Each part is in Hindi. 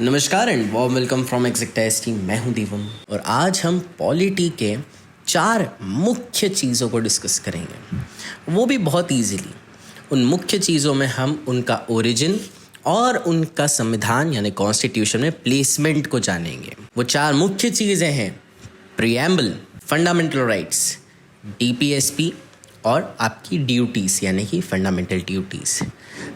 नमस्कार and warm welcome from exact team. मैं हूं दीपम और आज हम पॉलिटी के 4 मुख्य चीज़ों को डिस्कस करेंगे, वो भी बहुत इजीली। उन मुख्य चीज़ों में हम उनका ओरिजिन और उनका संविधान यानी कॉन्स्टिट्यूशन में प्लेसमेंट को जानेंगे। वो 4 मुख्य चीज़ें हैं प्रीएम्बल, फंडामेंटल राइट्स, डीपीएसपी और आपकी ड्यूटीज़ यानी कि फंडामेंटल ड्यूटीज़।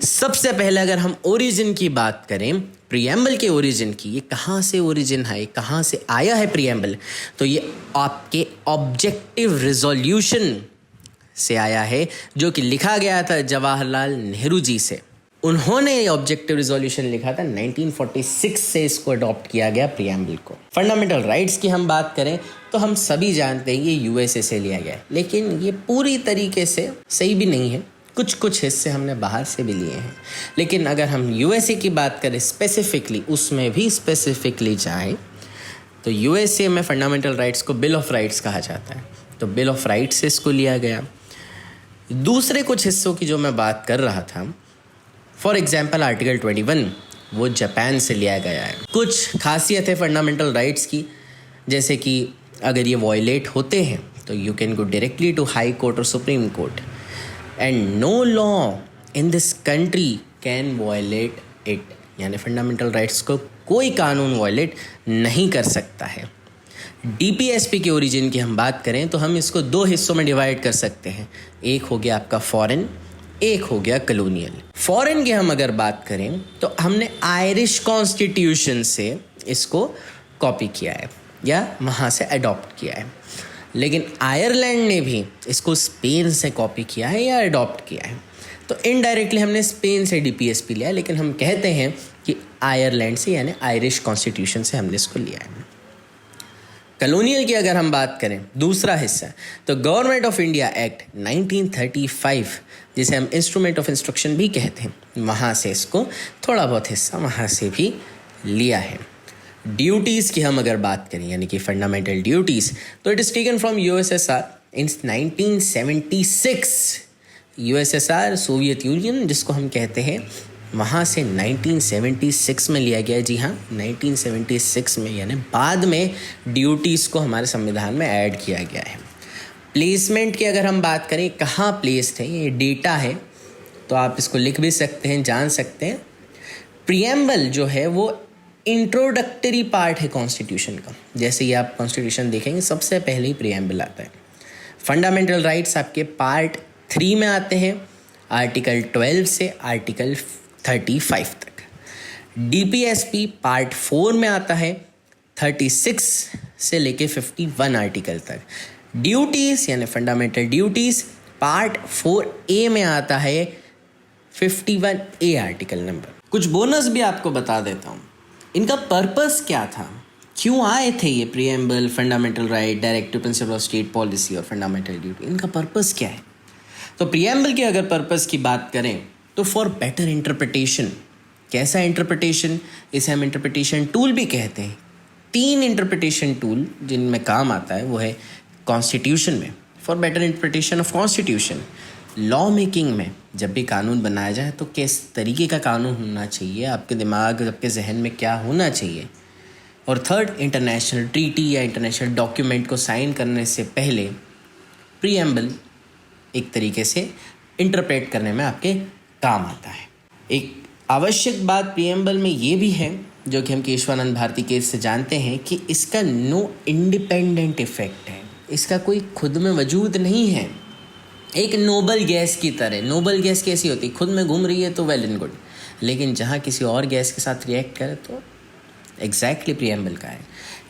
सबसे पहले अगर हम ओरिजिन की बात करें, प्रीएम्बल के ओरिजिन की, ये कहाँ से ओरिजिन है, कहाँ से आया है प्रीएम्बल, तो ये आपके ऑब्जेक्टिव रिजोल्यूशन से आया है जो कि लिखा गया था जवाहरलाल नेहरू जी से। उन्होंने ये ऑब्जेक्टिव रिजोल्यूशन लिखा था 1946 से इसको अडॉप्ट किया गया प्रीएम्बल को। फंडामेंटल राइट्स की हम बात करें तो हम सभी जानते हैं ये यूएसए से लिया गया है, लेकिन ये पूरी तरीके से सही भी नहीं है। कुछ हिस्से हमने बाहर से भी लिए हैं, लेकिन अगर हम यूएसए की बात करें स्पेसिफिकली, उसमें भी स्पेसिफिकली जाएं तो यूएसए में फंडामेंटल राइट्स को बिल ऑफ राइट्स कहा जाता है, तो बिल ऑफ राइट्स से इसको लिया गया। दूसरे कुछ हिस्सों की जो मैं बात कर रहा था, फॉर एग्जाम्पल आर्टिकल 21, वो जापान से लिया गया है। कुछ खासियत है फंडामेंटल राइट्स की, जैसे कि अगर ये वॉयलेट होते हैं तो you can go directly to high court और supreme court and no law in this country can violate it, यानी फंडामेंटल राइट्स को कोई कानून वॉयलेट नहीं कर सकता है। डीपीएसपी के ओरिजिन की हम बात करें तो हम इसको 2 हिस्सों में डिवाइड कर सकते हैं। एक हो गया आपका फॉरेन, एक हो गया कॉलोनियल। फॉरेन की हम अगर बात करें तो हमने आयरिश कॉन्स्टिट्यूशन से इसको कॉपी किया है या वहाँ से अडॉप्ट किया है, लेकिन आयरलैंड ने भी इसको स्पेन से कॉपी किया है या अडॉप्ट किया है। तो इनडायरेक्टली हमने स्पेन से डीपीएसपी लिया, लेकिन हम कहते हैं कि आयरलैंड से यानी आयरिश कॉन्स्टिट्यूशन से हमने इसको लिया है। कॉलोनियल की अगर हम बात करें, दूसरा हिस्सा, तो गवर्नमेंट ऑफ इंडिया एक्ट 1935, जिसे हम इंस्ट्रूमेंट ऑफ इंस्ट्रक्शन भी कहते हैं, वहाँ से इसको थोड़ा बहुत हिस्सा वहाँ से भी लिया है। ड्यूटीज़ की हम अगर बात करें यानी कि फंडामेंटल ड्यूटीज़, तो it is taken from USSR in 1976। USSR Soviet union जिसको हम कहते हैं, वहाँ से 1976 में लिया गया। जी हाँ, 1976 में, यानी बाद में ड्यूटीज़ को हमारे संविधान में ऐड किया गया है। प्लेसमेंट की अगर हम बात करें, कहाँ प्लेस्ड है, ये डेटा है, तो आप इसको लिख भी सकते हैं, जान सकते हैं। प्रीएम्बल जो है वो इंट्रोडक्टरी पार्ट है कॉन्स्टिट्यूशन का। जैसे ही आप कॉन्स्टिट्यूशन देखेंगे सबसे पहले ही प्रीएम्बल आता है। फंडामेंटल राइट्स आपके पार्ट 3 में आते हैं, आर्टिकल 12 से आर्टिकल 35 तक। डीपीएसपी पार्ट 4 में आता है, 36 से लेके 51 आर्टिकल तक। ड्यूटीज़ यानी फंडामेंटल ड्यूटीज़ पार्ट 4A में आता है, 51A आर्टिकल नंबर। कुछ बोनस भी आपको बता देता हूँ, इनका पर्पस क्या था, क्यों आए थे ये preamble, fundamental right, directive principle of state policy और फंडामेंटल ड्यूटी, इनका पर्पस क्या है। तो प्रीएम्बल के अगर पर्पस की बात करें तो फॉर बेटर इंटरप्रिटेशन। कैसा इंटरप्रिटेशन, इसे हम इंटरप्रिटेशन टूल भी कहते हैं। 3 इंटरप्रिटेशन टूल जिनमें काम आता है वो है कॉन्स्टिट्यूशन में, for better interpretation of constitution. Law making में जब भी कानून बनाया जाए तो किस तरीके का कानून होना चाहिए, आपके दिमाग, आपके जहन में क्या होना चाहिए। और थर्ड, इंटरनेशनल ट्रीटी या इंटरनेशनल डॉक्यूमेंट को साइन करने से पहले प्रीएम्बल एक तरीके से इंटरप्रेट करने में आपके काम आता है। एक आवश्यक बात प्रीएम्बल में ये भी है, जो कि हम केशवानंद भारती केस से जानते हैं, कि इसका नो इंडिपेंडेंट इफेक्ट है, इसका कोई खुद में वजूद नहीं है। एक नोबल गैस की तरह। नोबल गैस कैसी होती है, खुद में घूम रही है तो वेल एंड गुड, लेकिन जहाँ किसी और गैस के साथ रिएक्ट करे तो एग्जैक्टली प्रीएम्बल का है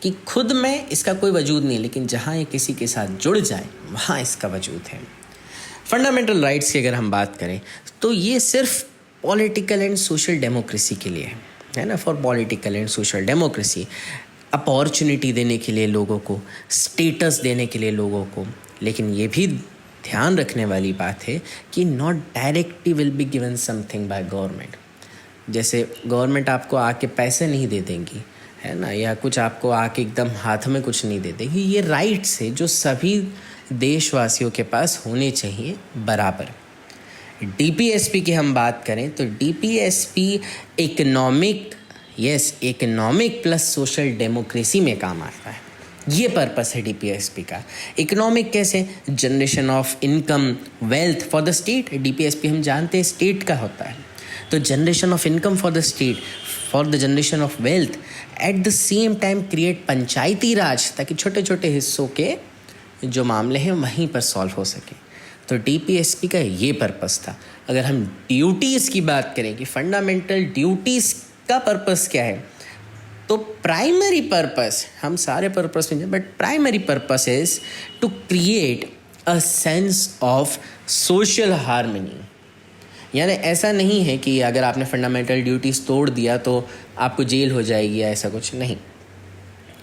कि खुद में इसका कोई वजूद नहीं, लेकिन जहाँ ये किसी के साथ जुड़ जाए वहाँ इसका वजूद है। फंडामेंटल राइट्स की अगर हम बात करें तो ये सिर्फ पॉलिटिकल एंड सोशल डेमोक्रेसी के लिए है ना, for political and social democracy, opportunity देने के लिए लोगों को, स्टेटस देने के लिए लोगों को। लेकिन ये भी ध्यान रखने वाली बात है कि not directly will be given something by government. जैसे गवर्नमेंट आपको आके पैसे नहीं दे देंगी, है ना, या कुछ आपको आके एकदम हाथ में कुछ नहीं दे देगी। ये राइट्स है जो सभी देशवासियों के पास होने चाहिए बराबर। डीपीएसपी की हम बात करें तो DPSP economic yes, economic plus social democracy में काम आता है। ये पर्पस है डीपीएसपी का। इकोनॉमिक कैसे? Generation of income wealth for the state. DPSP हम जानते हैं स्टेट का होता है, तो generation of income for the state, for the generation of wealth, at the same time create panchayati raj, ताकि छोटे छोटे हिस्सों के जो मामले हैं वहीं पर सॉल्व हो सके। तो डीपीएसपी का ये पर्पस था। अगर हम ड्यूटीज़ की बात करें कि फंडामेंटल ड्यूटीज़ का पर्पस क्या है, तो प्राइमरी पर्पस, हम सारे पर्पस में, but primary purpose is to create a sense of social harmony. यानी ऐसा नहीं है कि अगर आपने फंडामेंटल ड्यूटीज़ तोड़ दिया तो आपको जेल हो जाएगी या ऐसा कुछ नहीं,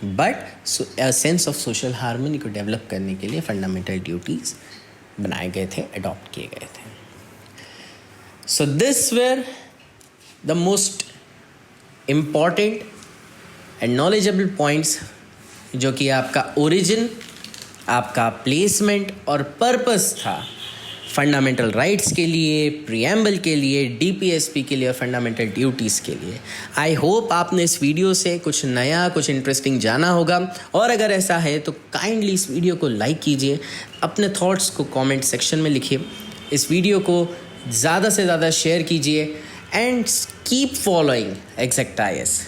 but sense of social harmony को डेवलप करने के लिए फंडामेंटल ड्यूटीज़ बनाए गए थे, अडॉप्ट किए गए थे। So this were the most important and knowledgeable points, जो कि आपका ओरिजिन, आपका प्लेसमेंट और पर्पस था फंडामेंटल राइट्स के लिए, प्रीएम्बल के लिए, डीपीएसपी के लिए और फंडामेंटल ड्यूटीज़ के लिए। आई होप आपने इस वीडियो से कुछ नया, कुछ इंटरेस्टिंग जाना होगा, और अगर ऐसा है तो काइंडली इस वीडियो को लाइक कीजिए, अपने थॉट्स को कमेंट सेक्शन में लिखिए, इस वीडियो को ज़्यादा से ज़्यादा शेयर कीजिए and keep following exact IAS।